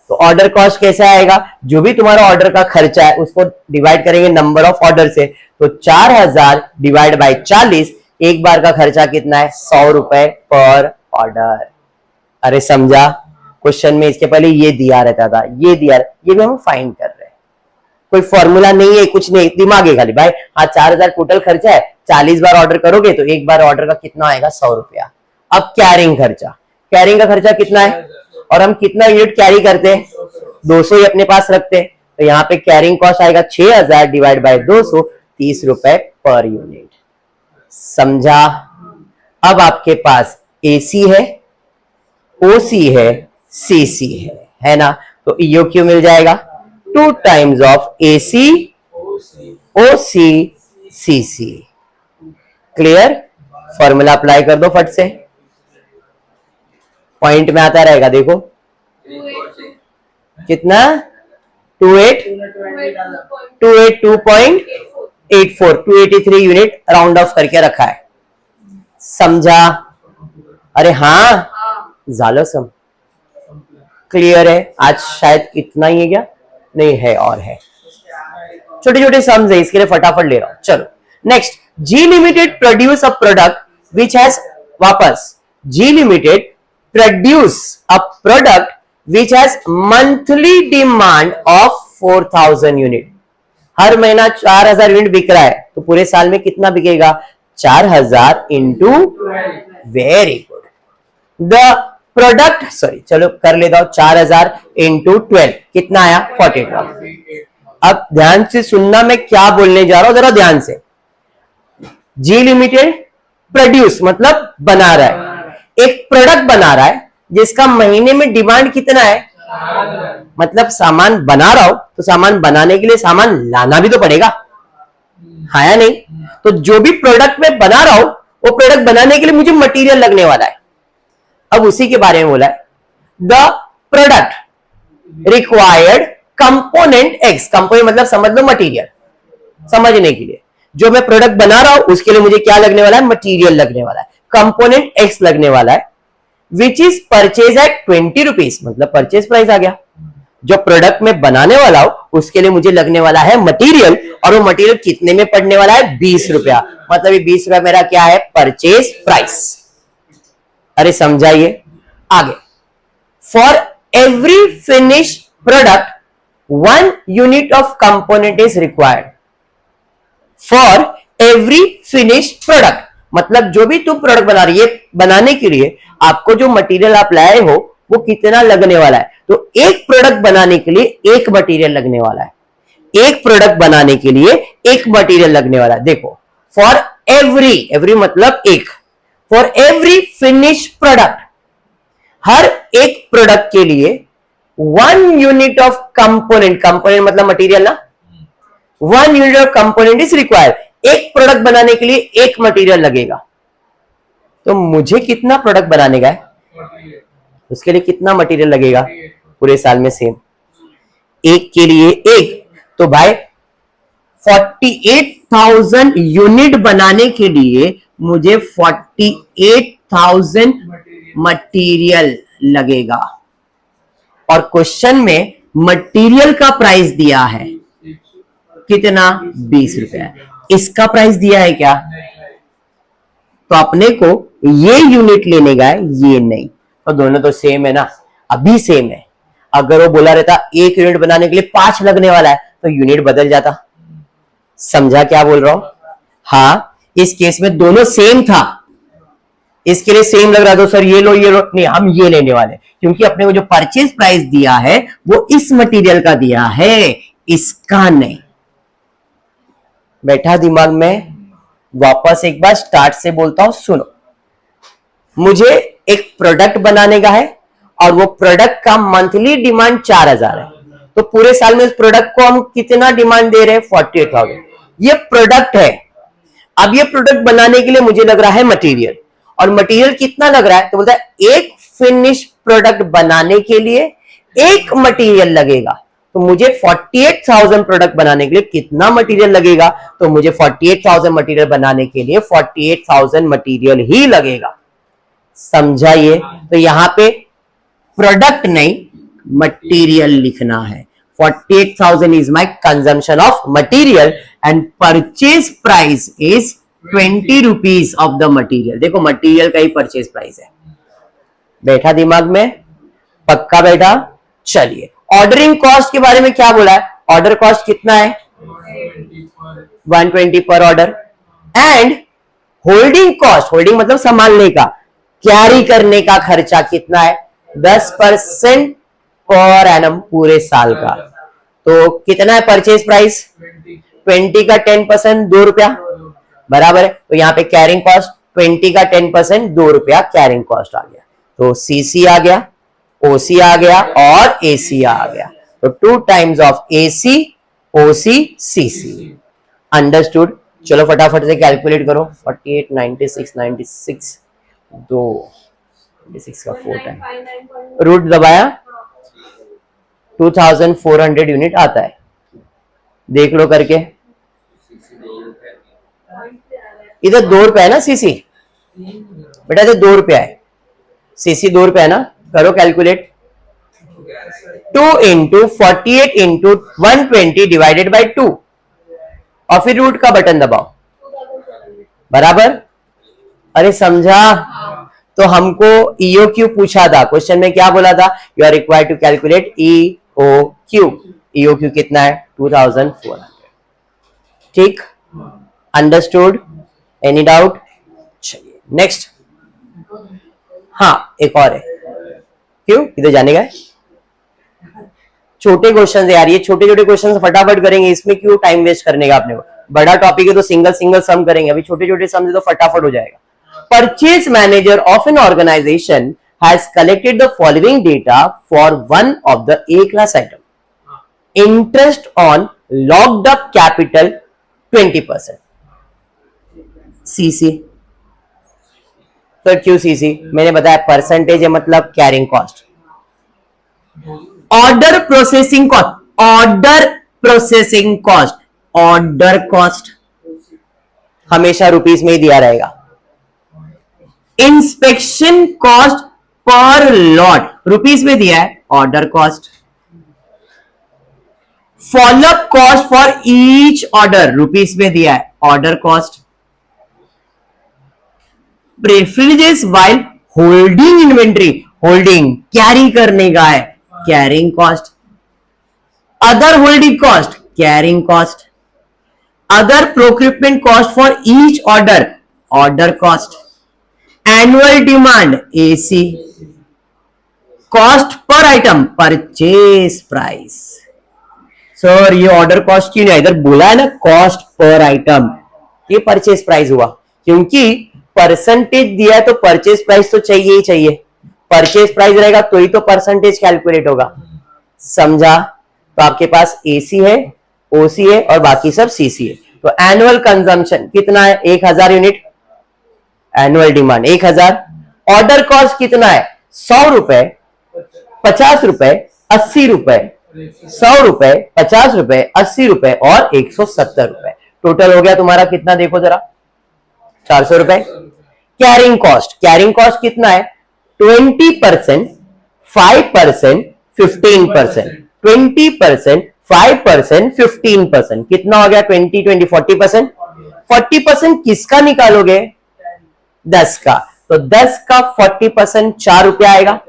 तो ऑर्डर कॉस्ट कैसे आएगा? जो भी तुम्हारा ऑर्डर का खर्चा है उसको डिवाइड करेंगे नंबर ऑफ ऑर्डर से। तो 4000 डिवाइड बाय 40, एक बार का खर्चा कितना है? 100 रुपए पर ऑर्डर। अरे समझा, क्वेश्चन में इसके पहले ये दिया रहता था, ये दिया, ये भी हम फाइंड कर रहे हैं, कोई फॉर्मूला नहीं है, कुछ नहीं, दिमाग है खाली भाई। हाँ 4000 टोटल खर्चा है, 40 बार ऑर्डर करोगे तो एक बार ऑर्डर का कितना आएगा, 100 रुपया। अब कैरिंग खर्चा, कैरिंग का खर्चा कितना है और हम कितना यूनिट कैरी करते हैं, 200 ही अपने पास रखते हैं, तो यहाँ पे कैरिंग कॉस्ट आएगा 6000 डिवाइड बाय 200, 30 रुपए पर यूनिट। समझा। अब आपके पास एसी है, ओसी है, सीसी है ना, तो ईओक्यू मिल जाएगा 2 times of AC OC CC. Clear, formula apply कर दो फट से, पॉइंट में आता रहेगा। देखो कितना, 282.84 यूनिट राउंड ऑफ करके रखा है। समझा। अरे हाँ झालं सम, क्लियर है। आज शायद इतना ही है क्या, नहीं है और है, छोटे छोटे सम्स है, इसके लिए फटाफट ले रहा हूं। चलो next, G limited produce a product which has, वापस G limited produce a product which has monthly demand of 4000 unit. हर महीना 4000 यूनिट बिक रहा है, तो पूरे साल में कितना बिकेगा, 4000 into, very good. The product, sorry चलो कर लेता हूं, 4000 इंटू 12 कितना आया, 42। अब ध्यान से सुनना, मैं क्या बोलने जा रहा हूं, जरा ध्यान से। जी लिमिटेड प्रोड्यूस मतलब बना रहा है, एक प्रोडक्ट बना रहा है जिसका महीने में डिमांड कितना है, मतलब सामान बना रहा हूं तो सामान बनाने के लिए सामान लाना भी तो पड़ेगा, हाँ या नहीं। तो जो भी प्रोडक्ट मैं बना रहा हूं वो प्रोडक्ट बनाने के लिए मुझे मटेरियल लगने वाला है। अब उसी के बारे में बोला है, the product required component x, component मतलब समझ लो मटेरियल, समझने के लिए जो मैं प्रोडक्ट बना रहा हूं उसके लिए मुझे क्या लगने वाला है, मटेरियल लगने वाला है, कंपोनेंट एक्स लगने वाला है, which is purchase at 20 rupees, मतलब परचेज प्राइस आ गया। जो प्रोडक्ट में बनाने वाला हूं उसके लिए मुझे लगने वाला है मटेरियल, और वो मटेरियल कितने में पड़ने वाला है, 20 रुपया, मतलब ये 20 रुपया मेरा क्या है, परचेज प्राइस। अरे समझाइए आगे। For every finish product 1 unit of component is required. For every finish product मतलब जो भी तुम प्रोडक्ट बना रही है, बनाने के लिए आपको जो मटेरियल आप लाए हो वो कितना लगने वाला है। तो एक प्रोडक्ट बनाने के लिए एक मटेरियल लगने वाला है, एक प्रोडक्ट बनाने के लिए एक मटेरियल लगने वाला है। देखो फॉर एवरी, एवरी मतलब एक, फॉर एवरी फिनिश प्रोडक्ट, हर एक प्रोडक्ट के लिए 1 यूनिट ऑफ कंपोनेंट, कंपोनेंट मतलब मटेरियल ना, 1 unit of component is required, एक प्रोडक्ट बनाने के लिए एक मटेरियल लगेगा। तो मुझे कितना प्रोडक्ट बनाने का है, उसके लिए कितना मटेरियल लगेगा, पूरे साल में सेम, एक के लिए एक। तो भाई 48,000 यूनिट बनाने के लिए मुझे 48,000 मटेरियल लगेगा, और क्वेश्चन में मटेरियल का प्राइस दिया है कितना, 20 रुपया। इसका प्राइस दिया है क्या, तो अपने को ये यूनिट लेने का है, ये नहीं, तो दोनों तो सेम है ना, अभी सेम है। अगर वो बोला रहता 1 यूनिट बनाने के लिए 5 लगने वाला है तो यूनिट बदल जाता। समझा क्या बोल रहा हूं, हाँ इस केस में दोनों सेम था, इसके लिए सेम लग रहा था, सर ये लो नहीं, हम ये लेने वाले, क्योंकि अपने को जो परचेज प्राइस दिया है वो इस मटेरियल का दिया है, इसका नहीं। बैठा दिमाग में। वापस एक बार स्टार्ट से बोलता हूं, सुनो। मुझे एक प्रोडक्ट बनाने का है और वो प्रोडक्ट का मंथली डिमांड 4000 है, तो पूरे साल में इस प्रोडक्ट को हम कितना डिमांड दे रहे हैं, 48,000। ये प्रोडक्ट है। अब ये प्रोडक्ट बनाने के लिए मुझे लग रहा है मटेरियल, और मटेरियल कितना लग रहा है, तो बोलता है एक फिनिश प्रोडक्ट बनाने के लिए एक मटेरियल लगेगा, तो मुझे 48,000 प्रोडक्ट बनाने के लिए कितना मटेरियल लगेगा, तो मुझे 48,000 मटेरियल बनाने के लिए 48,000 मटेरियल ही लगेगा। समझाइए। तो यहां पे प्रोडक्ट नहीं मटेरियल लिखना है। 48,000 is my consumption of material and purchase price is 20 rupees of the material. देखो मटेरियल का ही परचेज प्राइस है, बैठा दिमाग में? पक्का बैठा? चलिए, ऑर्डरिंग कॉस्ट के बारे में क्या बोला है? ऑर्डर कॉस्ट कितना है? 120 पर order. And holding cost, holding मतलब संभालने का, कैरी करने का खर्चा कितना है? 10% पर एनम पूरे साल का। तो कितना है परचेज प्राइस? 20 का 10% 2 रुपया, बराबर है। तो यहाँ पे कैरिंग कॉस्ट 20 का 10% 2 रुपया कैरिंग कॉस्ट आ गया। तो सीसी आ गया, ओसी आ गया और एसी आ गया। तो 2 times of AC, OC, CC. Understood? चलो फटाफट से कैलकुलेट करो। 48, 96, 96, 2 96 का 4 टाइम रूट दबाया, 2400 यूनिट आता है। देख लो करके, इधर 2 रुपया है ना सीसी बेटा, इधर 2 रुपया है, सीसी 2 रुपया है ना। करो calculate, 2 into 48 into 120 divided by 2 और फिर रूट का बटन दबाओ, बराबर। अरे समझा? तो हमको ईओक्यू पूछा था, क्वेश्चन में क्या बोला था? You are required to calculate E O Q. E O Q कितना है? 2400। ठीक, अंडरस्टूड? Any doubt? चलिए नेक्स्ट। हाँ, एक और है। क्यों इधर जाने का? छोटे क्वेश्चन यार, ये छोटे छोटे क्वेश्चन फटाफट करेंगे, इसमें क्यों टाइम वेस्ट करने का अपने को? बड़ा टॉपिक है तो सिंगल सिंगल सम करेंगे, अभी छोटे छोटे सम तो फटाफट हो जाएगा। Purchase manager of an organization has collected the following data for one of the A class item. Interest on locked up capital 20%. CC। तो क्यों CC? मैंने बताया परसेंटेज है मतलब carrying cost. Order processing cost, order processing cost, order cost हमेशा रुपीस में ही दिया रहेगा। Inspection cost per lot rupees में दिया है, order cost. Follow up cost for each order rupees में दिया है, order cost. Preferences while holding inventory, holding carry करने का है, carrying cost. Other holding cost, carrying cost. Other procurement cost for each order, order cost. Annual demand AC. Cost per item purchase price. Sir ये ऑर्डर कॉस्ट क्यों नहीं? इधर बोला है ना कॉस्ट पर आइटम, ये परचेज प्राइस हुआ, क्योंकि परसेंटेज दिया है तो परचेज प्राइस तो चाहिए ही चाहिए। परचेज प्राइस रहेगा तो ही तो परसेंटेज कैलकुलेट होगा, समझा? तो आपके पास एसी है, ओसी है और बाकी सब सीसी है। तो एनुअल कंजम्पशन कितना है? 1000 unit. Annual demand 1000। Order cost कितना है? 100 रुपए, 50 रुपए, 80 रुपए, 100 रुपए, 50 रुपए, 80 रुपए और 170 रुपए। टोटल हो गया तुम्हारा कितना? देखो जरा, 400 रुपए। कैरिंग कॉस्ट, कैरिंग कॉस्ट कितना है? 20%, 5%, 15%, 20%, 5%, 15%, कितना हो गया? 20, 20, 40%। 40% किसका निकालोगे? 10 का। तो 10 का 40% 4 रुपया आएगा।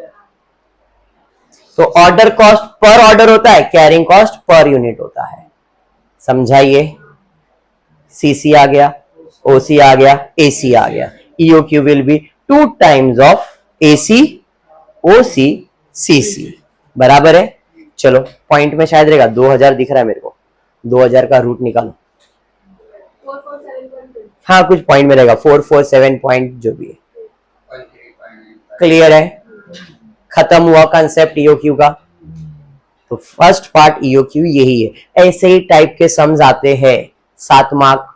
तो ऑर्डर कॉस्ट पर ऑर्डर होता है, कैरिंग कॉस्ट पर यूनिट होता है, समझाइए? सीसी आ गया, ओसी आ गया, एसी आ गया। EOQ will be 2 times of AC, OC, CC, बराबर है। चलो पॉइंट में शायद रहेगा 2000 दिख रहा है मेरे को, 2000 का रूट निकालो। हाँ कुछ पॉइंट में रहेगा, 447 पॉइंट जो भी है। क्लियर है? खत्म हुआ कंसेप्ट ईओक्यू का। तो फर्स्ट पार्ट ईओक्यू यही है। ऐसे ही टाइप के सम्स आते हैं, 7 मार्क,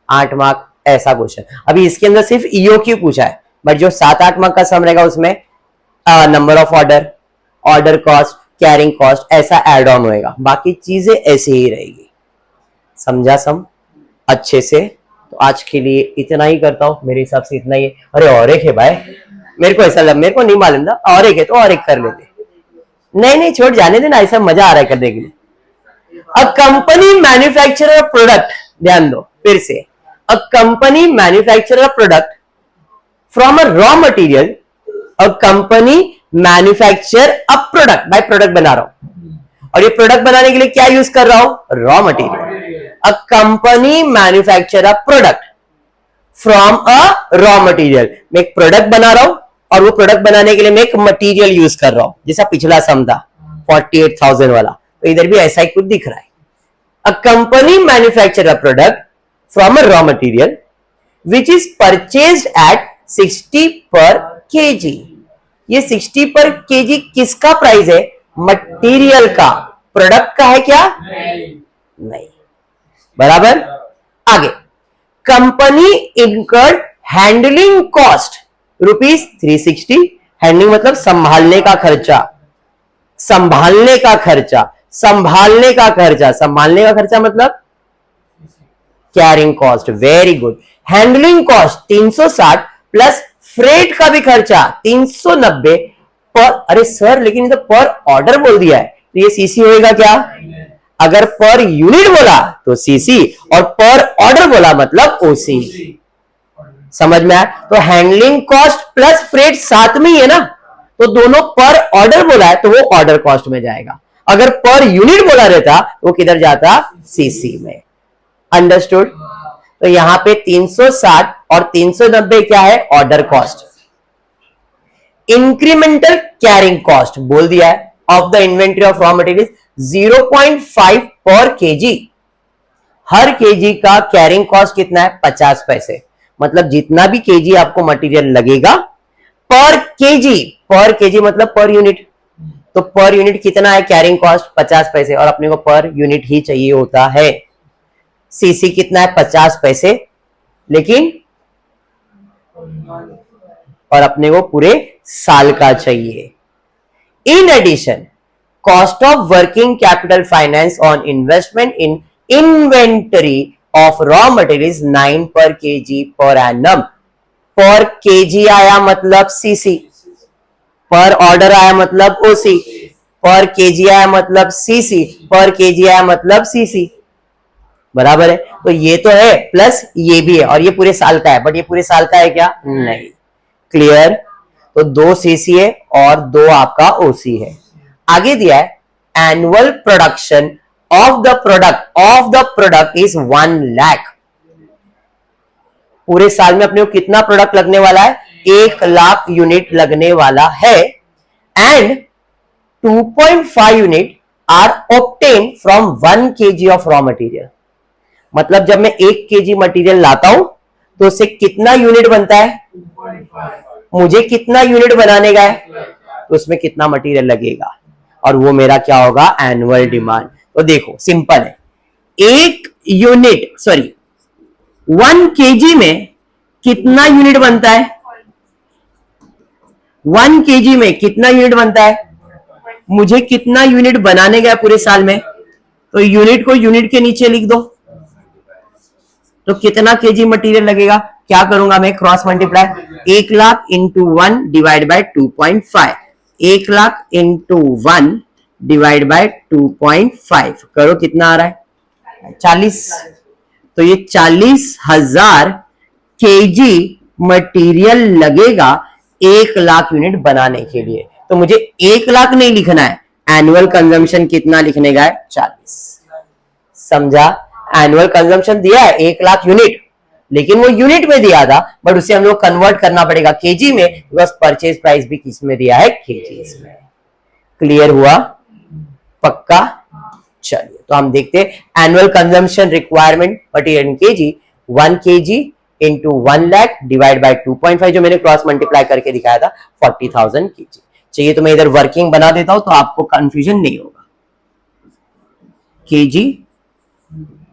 8 मार्क, ऐसा क्वेश्चन। अभी इसके अंदर सिर्फ ईओक्यू पूछा है, बट जो 7-8 मार्क का सम रहेगा उसमें number of order, order cost, carrying cost ऐसा एड ऑन होएगा, बाकी चीजें ऐसे ही रहेगी। समझा सम अच्छे से? तो आज के लिए इतना ही करता हूं, मेरे हिसाब से इतना ही है। अरे और एक है भाई, मेरे को ऐसा लग, मेरे को नहीं मालूम था, और एक है तो और एक कर लेते। नहीं नहीं छोड़, जाने देना, ऐसा मजा आ रहा है करने के लिए। अ कंपनी मैन्युफैक्चरर प्रोडक्ट, ध्यान दो फिर से, a company manufacturer product from a raw material, a company manufacture a product, भाई प्रोडक्ट बना रहा हूं, और ये प्रोडक्ट बनाने के लिए क्या यूज कर रहा हूं, raw material. A company manufacture a product from a raw material. मैं एक प्रोडक्ट बना रहा हूं और वो प्रोडक्ट बनाने के लिए मैं एक मटेरियल यूज कर रहा हूं, जैसा पिछला सम था 48,000 वाला, तो इधर भी ऐसा ही कुछ दिख रहा है। A company manufacture a product from a raw material which is purchased at 60 per KG. ये 60 पर केजी किसका प्राइस है, मटेरियल का, प्रोडक्ट का है क्या, नहीं। बराबर। आगे, company incurred handling cost ₹360। Handling मतलब संभालने का खर्चा, संभालने का खर्चा, संभालने का खर्चा, संभालने का खर्चा मतलब carrying cost. Very good. Handling cost 360 plus freight का भी खर्चा 390 पर, अरे सर लेकिन इधर पर ऑर्डर बोल दिया है, तो ये सीसी होएगा क्या, अगर पर यूनिट बोला तो सीसी और पर ऑर्डर बोला मतलब ओसी। समझ में आया। तो हैंडलिंग कॉस्ट प्लस फ्रेट साथ में ही है ना, तो दोनों पर ऑर्डर बोला है तो वो ऑर्डर कॉस्ट में जाएगा, अगर पर यूनिट बोला रहता वो किधर जाता, सीसी में। अंडरस्टूड। तो यहां पे 360 और 390 क्या है, order cost. Incremental carrying cost बोल दिया है of the inventory of raw material 0.5 पर केजी। हर केजी का कैरिंग कॉस्ट कितना है, 50 पैसे। मतलब जितना भी केजी आपको मटेरियल लगेगा पर केजी, पर केजी मतलब पर यूनिट, तो पर यूनिट कितना है कैरिंग कॉस्ट, 50 पैसे, और अपने को पर यूनिट ही चाहिए होता है। सीसी कितना है, 50 पैसे, लेकिन और अपने को पूरे साल का चाहिए। In addition, cost of working capital finance on investment in inventory of raw material 9 per KG per annum. पर केजी आया मतलब सीसी, पर ऑर्डर आया मतलब ओसी, पर केजी आया मतलब सीसी, पर केजी आया मतलब सीसी। बराबर है। तो ये तो है प्लस ये भी है, और ये पूरे साल का है, बट ये पूरे साल का है क्या, नहीं। क्लियर। तो 2 सीसी है और 2 आपका ओसी है। आगे दिया है annual production of the product is 1 lakh. पूरे साल में अपने को कितना प्रोडक्ट लगने वाला है, 1 लाख यूनिट लगने वाला है। And 2.5 unit are obtain from 1 KG of raw material. मतलब जब मैं 1 केजी मटेरियल लाता हूं तो उससे कितना यूनिट बनता है, 2.5। मुझे कितना यूनिट बनाने का है, तो उसमें कितना मटेरियल लगेगा, और वो मेरा क्या होगा, एनुअल डिमांड। तो देखो सिंपल है, 1 यूनिट 1 केजी में कितना यूनिट बनता है, 1 केजी में कितना यूनिट बनता है, मुझे कितना यूनिट बनाने का है पूरे साल में, तो यूनिट को यूनिट के नीचे लिख दो, तो कितना केजी मटेरियल लगेगा, क्या करूंगा मैं, cross multiply, 1 lakh into 1 divide by 2.5, 1 lakh into 1 divide by 2.5 करो, कितना आ रहा है 40। तो ये 40,000 केजी मटेरियल लगेगा 1 लाख यूनिट बनाने के लिए। तो मुझे 1 लाख नहीं लिखना है, एनुअल कंजम्पशन कितना लिखने का है, 40। समझा। एनुअल कंजम्पशन दिया है 1 लाख यूनिट, लेकिन वो यूनिट में दिया था, बट उसे हम लोग कन्वर्ट करना पड़ेगा केजी में, बिकॉज परचेज प्राइस भी किस में दिया है, केजी में। क्लियर हुआ, पक्का। चलिए तो हम देखते हैं annual consumption requirement material in KG, 1 KG into 1 lakh divide by 2.5, जो मैंने क्रॉस मल्टीप्लाई करके दिखाया था 40,000 केजी। चाहिए तो मैं इधर वर्किंग बना देता हूं तो आपको कंफ्यूजन नहीं होगा। केजी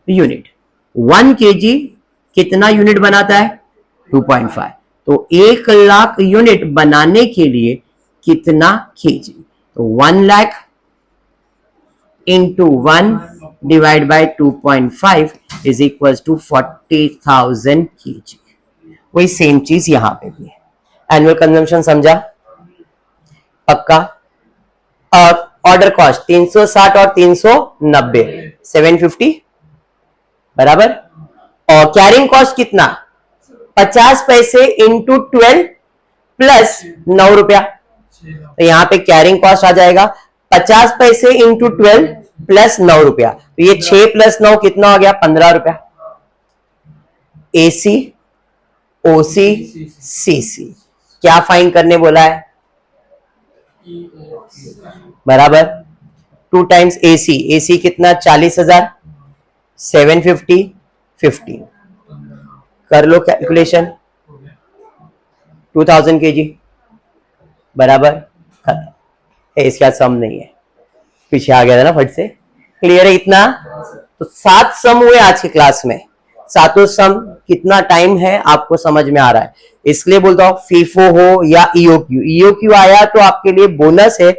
यूनिट, 1 केजी कितना यूनिट बनाता है, 2.5, तो 1 लाख यूनिट बनाने के लिए कितना केजी, तो 1 lakh into 1 divide by 2.5 is equal to 40,000 KG. वही सेम चीज यहां पे भी है। एनुअल कंजम्पशन समझा, पक्का। और ऑर्डर कॉस्ट 360 और 390 750 बराबर। और कैरिंग कॉस्ट कितना, 50 पैसे इंटू 12 प्लस 9 रुपया, तो यहाँ पे कैरिंग कॉस्ट आ जाएगा 50 पैसे इंटू 12 प्लस 9 रुपया, तो ये 6 प्लस 9 कितना हो गया 15 रुपया। एसी ओसी सीसी क्या फाइंड करने बोला है, बराबर 2 टाइम्स एसी, एसी कितना 40,000, 750 50, कर लो कैलकुलेशन 2000 kg बराबर खत्म। इसका सम नहीं है, पीछे आ गया था ना फट से, क्लियर है इतना। तो 7 सम हुए आज की क्लास में, सातों सम कितना टाइम है आपको समझ में आ रहा है, इसलिए बोलता हूं फीफो हो या ईओक्यू, ईओक्यू आया तो आपके लिए बोनस है,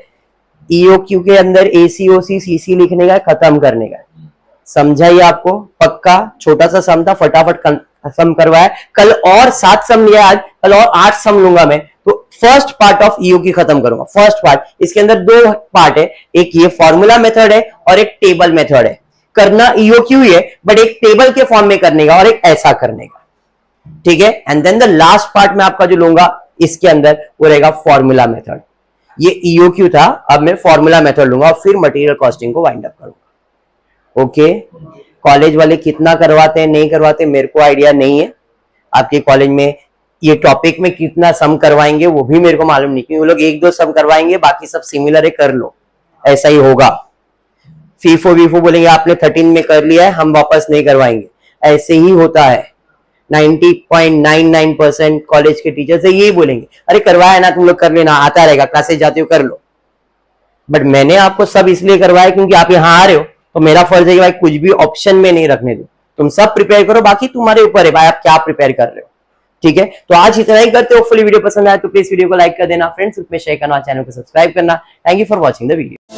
ईओक्यू के अंदर एसीओसी सीसी लिखने का, खत्म करने का, समझा ये आपको पक्का। छोटा सा सम था, फटाफट सम करवाया, कल और 7 सम लिया, आज कल और 8 सम लूंगा मैं, तो फर्स्ट पार्ट ऑफ ईओक्यू खत्म करूंगा। फर्स्ट पार्ट, इसके अंदर 2 पार्ट है, एक ये फॉर्मूला मेथड है और एक टेबल मेथड है। करना ईओक्यू ही है, बट एक टेबल के फॉर्म में करने का और एक ऐसा करने का, ठीक है। And then the last part में आपका जो लूंगा इसके अंदर वो रहेगा फॉर्मूला मेथड। ये ईओक्यू था, अब मैं फॉर्मूला मेथड लूंगा और फिर मटेरियल कॉस्टिंग को वाइंड अप करूंगा। ओके, कॉलेज वाले कितना करवाते हैं नहीं करवाते मेरे को आइडिया नहीं है, आपके कॉलेज में ये टॉपिक में कितना सम करवाएंगे वो भी मेरे को मालूम नहीं, क्योंकि वो लोग 1-2 सम करवाएंगे, बाकी सब सिमिलर है, कर लो, ऐसा ही होगा। फीफो वीफो बोलेंगे आपने 13 में कर लिया है, हम वापस नहीं करवाएंगे, ऐसे ही होता है। 90.99% कॉलेज के टीचर से यही बोलेंगे, अरे करवाया ना तुम लोग कर लेना, आता रहेगा, क्लासेस जाते हो कर लो। बट मैंने आपको सब इसलिए करवाया क्योंकि आप यहाँ आ रहे हो, तो मेरा फर्ज है कि भाई कुछ भी ऑप्शन में नहीं रखने दो, तुम सब प्रिपेयर करो, बाकी तुम्हारे ऊपर है भाई आप क्या प्रिपेयर कर रहे हो, ठीक है। तो आज इतना ही करते हो, होपफुली वीडियो पसंद आया तो प्लीज वीडियो को लाइक कर देना, फ्रेंड्स ग्रुप में शेयर करना, चैनल को सब्सक्राइब करना। Thank you for watching the video.